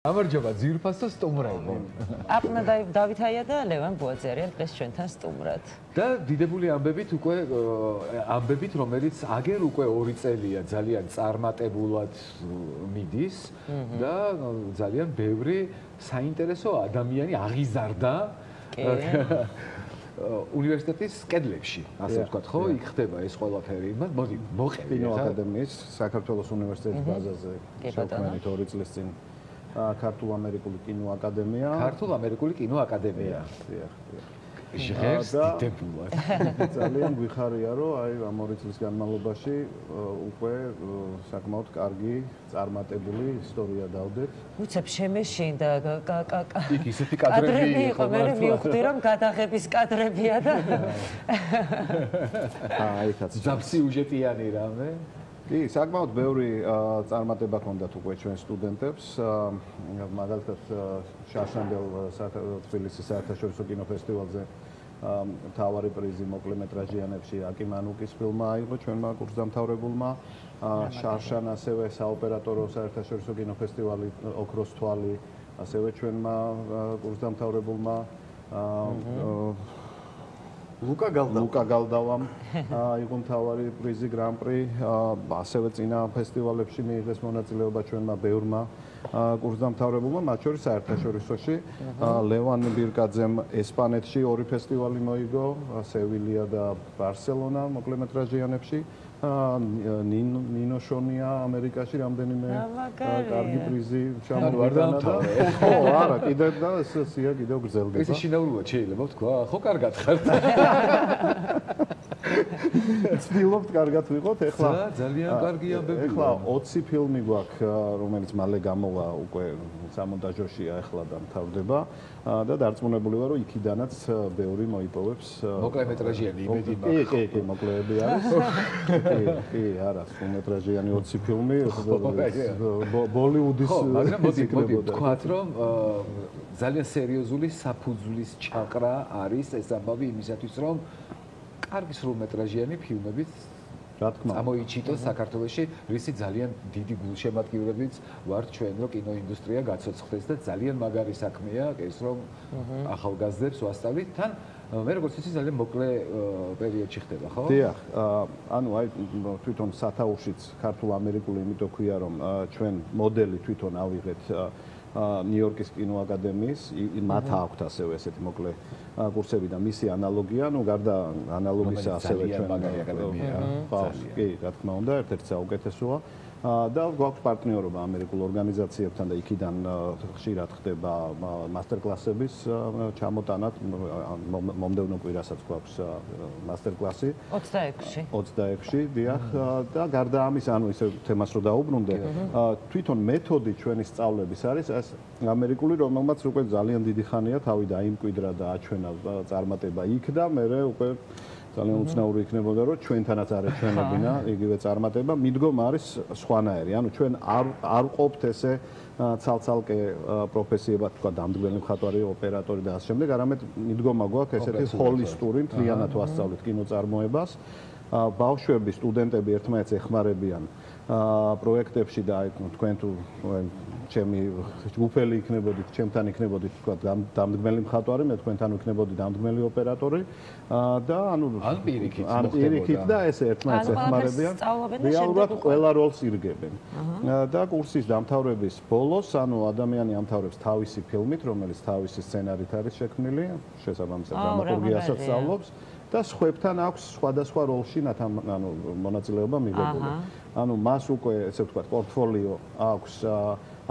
გამარჯობა ძირფასო სტუმრებო. აპნა დავით აია და ლევან ბუაძე არიან დღეს ჩვენთან სტუმრად. და დიდებული ამბებით უკვე ამბებით რომელიც აგერ უკვე 2 წელია ძალიან წარმატებულად მიდის და ძალიან ბევრი საინტერესო ადამიანი აღიზარდა უნივერსიტეტის კედლებში, ასე ვთქვათ, ხო? იქ ხდება ეს ყველაფერი. მოდი, მოყევი კინოაკადემიის საქართველოს უნივერსიტეტის ბაზაზე შექმნით 2 წლის წინ ქართულ-ამერიკული კინოაკადემია. ქართულ-ამერიკული კინოაკადემია. ჟღერს დიდებულად. ძალიან გვიხარია, რომ აი ამ 2 წლის განმავლობაში უკვე საკმაოდ კარგი წარმატებული ისტორია დავდეთ. უცებ შემეშინდა იქ ისეთი კადრები იყო, მე მივხვდი რომ გადაღების კადრებია და აი კაც ზაფსიუჟეტიანი რამე. კი, საკმაოდ ბევრი წარმატება ჰქონდათ უკვე ჩვენ სტუდენტებს. მაგალითად, შარშანდელ თბილისის საერთაშორისო კინოფესტივალზე მთავარი პრიზი მოკლემეტრაჟიანებში აკი მანუკის ფილმმა აიღო ჩვენმა კურსდამთავრებულმა. შარშან ასევე საოპერატორო საერთაშორისო კინოფესტივალი ოქროს თვალი ასევე ჩვენმა კურსდამთავრებულმა ლუკა გალდავამ აიღო მთავარი პრიზი გრან-პრი, ასევე წინა ფესტივალებში მიიღეს მონაწილეობა ჩვენმა ბევრმა კურსდამთავრებულმა, მათ შორის საერთაშორისოში ლევან ბირკაძემ ესპანეთში 2 ფესტივალი მოიგო, სევილია და ბარსელონა მოკლემეტრაჟიანებში. ნინო შონია ამერიკაში რამდენიმე კარგი პრიზი ჩამოვარდა და ხო არა კიდევ და სია კიდევ გრძელდება. ეს შინაურულად შეიძლება ვთქვა, ხო კარგად ხართ. ვცდილობთ კარგად ვიყოთ, ეხლა ძალიან კარგი ამბები. ეხლა 20 ფილმი გვაქვს, რომელიც მალე გამოვა უკვე სამონტაჟოშია ეხლა და მთავრდება და დარწმუნებული ვარ, რომ იქიდანაც ბევრი მოიპოვებს. მოკლემეტრაჟიანი იმედი მაქვს. კი, მოკლეები არის. კი, არა, სრულმეტრაჟიანი 20 ფილმი, ბოლივუდის მაგრამ მოდი ვთქვათ, რომ ძალიან სერიოზული საფუძვლის ჩაყრა არის ეს ამბავი იმისათვის, რომ კარგი სრულმეტრაჟიანი ფილმებით რა თქმა უნდა ამოიჩიტოს საქართველოში, რისი ძალიან დიდი გულშემატკივრებიც ვართ ჩვენ, რომ კინოინდუსტრია გაცოცხლდეს და ძალიან მაგარი საქმეა ეს, რომ ახალგაზრდებს ვასწავლით, თან მე როგორც იცი ძალიან მოკლე პერიოდში ხდება, ხო? დიახ, ანუ აი თვითონ სათაურშიც ქართულ-ამერიკული იმიტომ ქვია, რომ ჩვენ მოდელი თვითონ ავიღეთ ნიუ-იორკის კინოაკადემიის, მათ აქვთ ასევე ესეთი მოკლე კურსები და მისი ანალოგია, ну გარდა ანალოგისა ასევე ჩვენ მაგარი აკადემია. კი, რა თქმა უნდა, ერთ-ერთი საუკეთესოა. და გვაქვს პარტნიორობა ამერიკულ ორგანიზაციებთან და იქიდან ხშირად ხდება მასტერკლასების ჩამოტანა. მომდევნო კვირასაც გვაქვს მასტერკლასი 26-ში, დიახ, და გარდა ამის, ანუ ისე თემას რო დაუბრუნდე, თვითონ მეთოდი ჩვენი სწავლების არის ეს ამერიკული, რომელმაც უკვე ძალიან დიდი ხანია თავი დაიმკვიდრა და აჩვენა წარმატება იქ და მე უკვე ძალიან უცნაური იქნებოდა, რომ ჩვენთანაც არ ეჩვენებინა იგივე წარმატება. მიდგომა არის სხვანაირი. ანუ ჩვენ არ ყოფთ ესე ცალ-ცალკე პროფესიებად, თქვა დამდგმელი მხატვარი, ოპერატორი და ასე შემდეგ, არამედ მიდგომა გვაქვს ესეთი ჰოლისტური, მთლიანად ვასწავლეთ კინოწარმოებას. ბავშვები, სტუდენტები ერთმანეთს ეხმარებიან პროექტებში და თქვენ თუ ჩემი ჯგუფელი იქნებოდით, ჩემთან იქნებოდით, თქვა დამდგმელი მხატვარი, მე თქვენთან ვიქნებოდი დამდგმელი ოპერატორი და ანუ პირიქით და ესე ერთმანეთს ეხმარებიან. რეალურად ყველა როლს ირგებენ. და კურსის დამთავრების ბოლოს, ანუ ადამიანი ამთავრებს თავისი ფილმით, რომელიც თავისი სცენარით არის შექმნილი, შესაბამისად დრამატურგიასაც სწავლობს და სხვებთან აქვს სხვადასხვა როლში ანუ მონაწილეობა მიღებული. ანუ მას უკვე ესე ვთქვათ, პორტფოლიო აქვს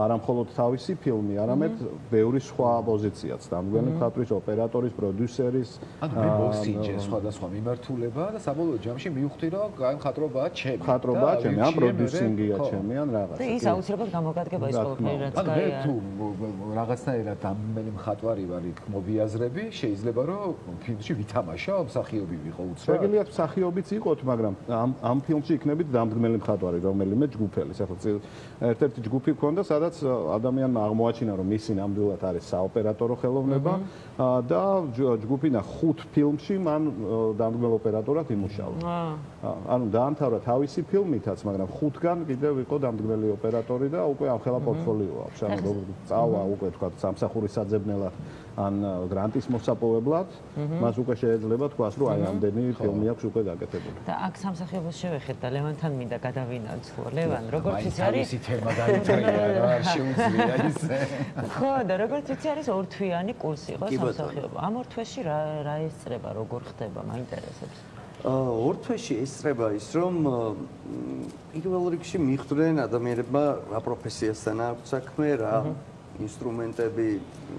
არა მხოლოდ თავისი ფილმი, არამედ ბევრი სხვა პოზიციაც, დამდგმელი მხატვრის, ოპერატორის, პროდიუსერის, ანუ მოსინჯე სხვადასხვა მიმართულება და საბოლოო ჯამში მივხვდი, რომ აი მხატვრობაა ჩემი. მხატვრობაა ჩემი, ან პროდიუსინგია ჩემი, ან რაღაცა. და ის აუცილებლად გამოგადგება ის ყველაფერი, რაც ანუ მე თუ რაღაცნაირად დამდგმელი მხატვარი ვარ, იქ მოვიაზრები, შეიძლება რომ ფილმში ვითამაშო, მსახიობი ვიყო უცბად. შეგიძლიათ მსახიობიც იყოთ, მაგრამ ამ ფილმში იქნებით დამდგმელი მხატვარი, რომელიმე ჯგუფელი. ერთ-ერთი ჯგუფი გქონდა, სადაც ადამიანმა აღმოაჩინა, რომ მისი ნამდვილად არის საოპერატორო ხელოვნება და ჯგუფინა 5 ფილმში მან დამდგმელ ოპერატორად იმუშავა. ანუ დაამთავრა თავისი ფილმითაც, მაგრამ 5-გან კიდევ იყო დამდგმელი ოპერატორი და უკვე ამხელა პორტფოლიო აქვს. ანუ წავა უკვე თქვა სამსახურის საძებნელად ან გრანტის მოსაპოვებლად, მას უკვე შეიძლება თქვას, რომ აი ამდენი ფილმი აქვს უკვე გაკეთებული. და აქ სამსახიობოს შევეხეთ და ლევანთან მინდა გადავინაცვლო. ლევან, როგორც იცი არის თავისი თემა დაიწყია, რა შეუძლია ისე. ხო, და როგორც იცი არის ორთვიანი კურსი ხო სამსახიობო. ამ ორ თვეში რა ესწრება, როგორ ხდება, მაინტერესებს. ორ თვეში ესწრება ის, რომ პირველ რიგში მიხვდნენ ადამიანებმა რა პროფესიასთან აქვს საქმე, რა ინსტრუმენტები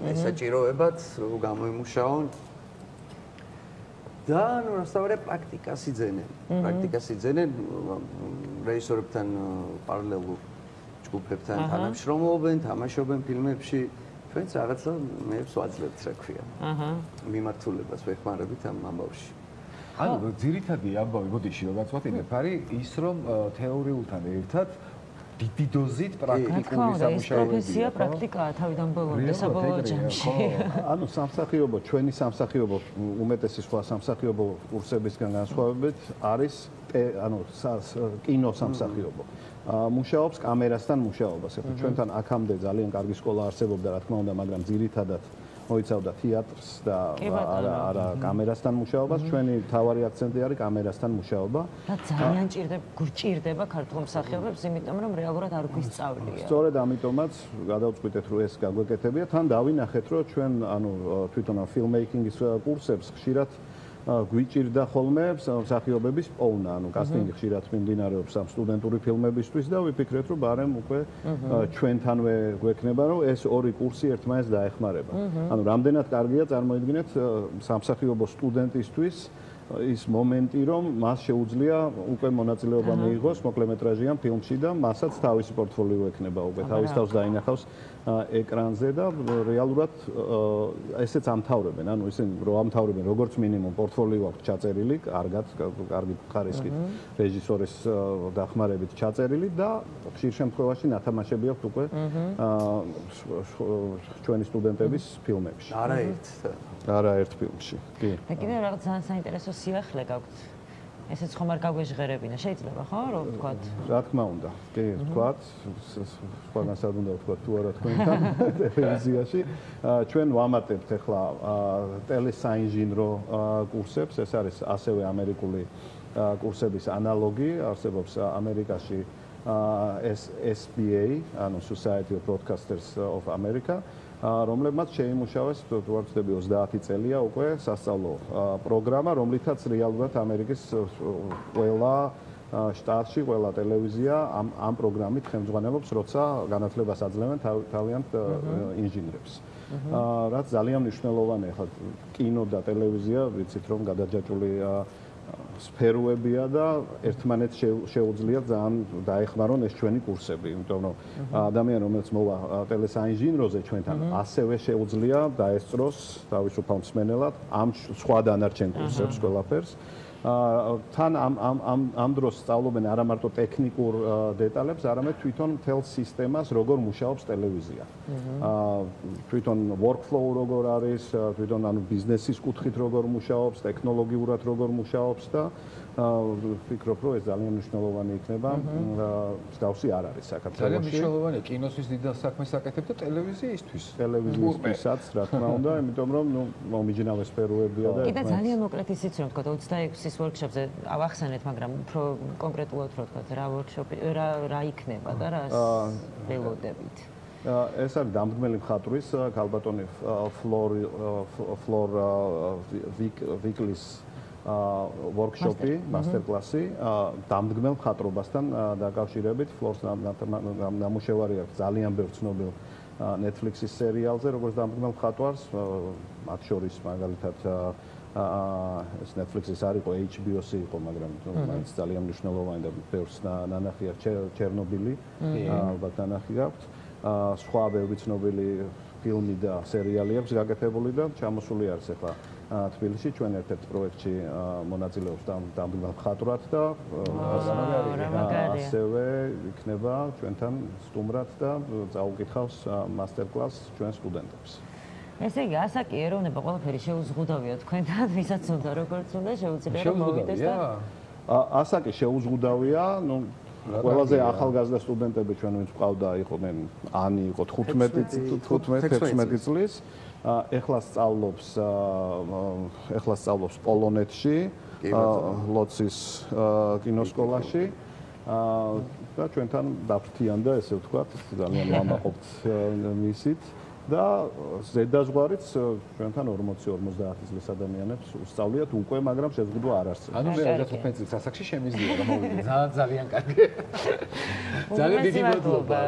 ესაჭიროებათ, რომ გამოიმუშაონ. და ანუ რასთავარია პრაქტიკას იძენენ. პრაქტიკას იძენენ რეჟისორებთან პარალელურ ჯგუფებთან თანამშრომლობენ, თამაშობენ ფილმებში. ჩვენც რაღაცა მეებს ვაძლევთ, რა ქვია. მიმართულებას ვეხმარებით ამ ამბავში. ანუ ძირითადი ამბავი, მოდიში რომ გაცვათინებ, არის ის, რომ თეორიულთან ერთად დიდი დოზით პრაქტიკული სამუშაოებია. პროფესია პრაქტიკაა თავიდან ბოლომდე საბოლოო ჯამში. ანუ სამსახიობო, ჩვენი სამსახიობო, უმეტესი სხვა სამსახიობო კურსებისგან განსხვავებით არის ანუ კინო სამსახიობო. მუშაობს კამერასთან მუშაობას. ეხლა ჩვენთან აქამდე ძალიან კარგი სკოლა არსებობდა, რა თქმა უნდა, მაგრამ ძირითადად მოიცავდა თეატრს და არა კამერასთან მუშაობას. ჩვენი თავარი აქცენტი არის კამერასთან მუშაობა. და ძალიან გჭირდება ქართულ მსახიობებს, იმიტომ რომ რეალურად არ გვისწავლია. სწორედ ამიტომაც გადავწყვიტეთ, რომ ეს გაგვეკეთებია. თან დავინახეთ, რომ ჩვენ ანუ თვითონ ფილმეიკინგის კურსებს ხშირად გვიჭირდა ხოლმე მსახიობების პოვნა, ანუ კასტინგი ხშირად მიმდინარეობს ამ სტუდენტური ფილმებისთვის და ვიფიქრეთ, რომ ბარემ უკვე ჩვენთანვე გვექნება, რომ ეს ორი კურსი ერთმანეთს დაეხმარება. ანუ რამდენად კარგია წარმოიდგინეთ სამსახიობო სტუდენტისთვის ის მომენტი, რომ მას შეუძლია უკვე მონაწილეობა მიიღოს მოკლემეტრაჟიან ფილმში და მასაც თავისი პორტფოლიო ექნება უკვე, თავის თავს დაინახავს ეკრანზე და რეალურად ესეც ამთავრებენ, ანუ ისინი რო ამთავრებენ როგორც მინიმუმ პორტფოლიო აქვს ჩაწერილი, კარგი ხარისხით რეჟისორის დახმარებით ჩაწერილი და ხშირ შემთხვევაში ნათამაშები აქვს უკვე ჩვენი სტუდენტების ფილმებში. არაერთ ფილმში. კი. და კიდევ რაღაც ძალიან საინტერესო სიახლე გაქვთ. ესეც ხომ არ გაგვეჟღერებინა, შეიძლება ხო, რომ ვთქვათ? რა თქმა უნდა. კი, ვთქვათ, სხვაგან სად უნდა ვთქვათ, თუ არა თქვენთან ტელევიზიაში. ჩვენ ვამატებთ ახლა ტელესაინჟინრო კურსებს, ეს არის ასევე ამერიკული კურსების ანალოგი, არსებობს ამერიკაში SBA, ანუ Society of Broadcasters of America. რომლებმაც შეიმუშავეს ვარცდები 30 წელია უკვე სასწავლო პროგრამა, რომლითაც რეალურად ამერიკის ყველა შტატში, ყველა ტელევიზია ამ პროგრამით ხელმძღვანელობს, როცა განათლებას აძლევენ თავიანთ ინჟინრებს. რაც ძალიან მნიშვნელოვანია, ხა კინო და ტელევიზია, ვიცით რომ გადაჯაჭვული სფეროებია და ერთმანეთს შეუძლია ძალიან დაეხმარონ ეს ჩვენი კურსები, იმიტომ რომ ადამიანი რომელიც მოვა ტელესაინჟინროზე ჩვენთან ასევე შეუძლია დაესწროს თავისუფალ მსმენელად ამ სხვა დანარჩენ კურსებს ყველაფერს. თან ამ დროს სწავლობენ არა მარტო ტექნიკურ დეტალებს, არამედ თვითონ მთელ სისტემას, როგორ მუშაობს ტელევიზია. თვითონ workflow როგორ არის, თვითონ ანუ ბიზნესის კუთხით როგორ მუშაობს, ტექნოლოგიურად როგორ მუშაობს და ვფიქრობ, რომ ეს ძალიან მნიშვნელოვანი იქნება. მსგავსი არ არის საქართველოში. ძალიან მნიშვნელოვანია კინოსთვის დიდ საქმეს აკეთებ და ტელევიზიისთვის. ტელევიზიისთვისაც, რა თქმა უნდა, იმიტომ რომ მომიჯნავე სფეროებია და კიდე ძალიან მოკლედ ისიც რომ თქვა 26-ის ვორქშოპზე ავახსენეთ, მაგრამ უფრო კონკრეტულად რო თქვა რა ვორქშოპი რა იქნება და რა ველოდებით. ეს არის დამდგმელი მხატვრის ქალბატონი ფლორ ვიკლის ვორქშოპი, მასტერკლასი დამდგმელ მხატვრობასთან დაკავშირებით. ფლორს ნამუშევარი აქვს ძალიან ბევრ ცნობილ Netflix-ის სერიალზე, როგორც დამდგმელ მხატვარს, მათ შორის მაგალითად ეს Netflix-ის არ იყო, HBO-ს იყო, მაგრამ მაინც ძალიან მნიშვნელოვანი და ბევრს ნანახი აქვს ჩერნობილი, ალბათ ნანახი აქვს. სხვა ბევრი ცნობილი ფილმი და სერიალი აქვს გაკეთებული და ჩამოსული არის ახლა თბილისში ჩვენ ერთ-ერთ პროექტში მონაწილეობს დამდგმელ მხატვრად და ასევე იქნება ჩვენთან სტუმრად და წაუკითხავს მასტერკლასს ჩვენ სტუდენტებს. ესე იგი, ასაკი ეროვნება ყველაფერი შეუზღუდავია თქვენთან, ვისაც უნდა როგორც უნდა შეუძლია რომ მოვიდეს და ასაკი შეუზღუდავია, ნუ ყველაზე ახალგაზრდა სტუდენტები ჩვენ ვინც ყავდა იყვნენ ანი იყო 15-16 წლის. ეხლა სწავლობს პოლონეთში, ლოცის კინოსკოლაში. და ჩვენთან დაფრთიანდა, ესე ვთქვათ, ძალიან ვამაყობთ მისით და ზედაზღვარიც ჩვენთან 40-50 წლის ადამიანებს უსწავლიათ უკვე, მაგრამ შეზღუდვა არ არსებობს. ანუ მე 25 წლის ასაკში შემიძლია რომ მოვიდე. ძალიან კარგი. ძალიან დიდი მადლობა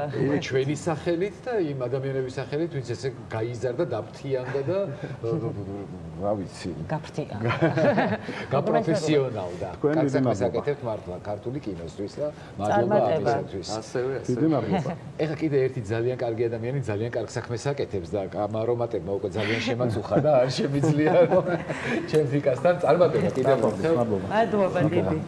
ჩვენი სახელით და იმ ადამიანების სახელით, ვინც ესე გაიზარდა, დაფრთიანდა და რა ვიცი, გაპროფესიონალდა. კარგს აკეთებთ მართლა ქართული კინოსთვის და მადლობა ამისათვის. ასევე დიდი მადლობა. ეხლა კიდე ერთი ძალიან კარგი ადამიანი ძალიან კარგ საქმეს აკეთებს და ამ არომატებმა უკვე ძალიან შემაწუხა და არ შემიძლია რომ ჩემს იკასთან წარმატება კიდევ ერთხელ. მადლობა დიდი.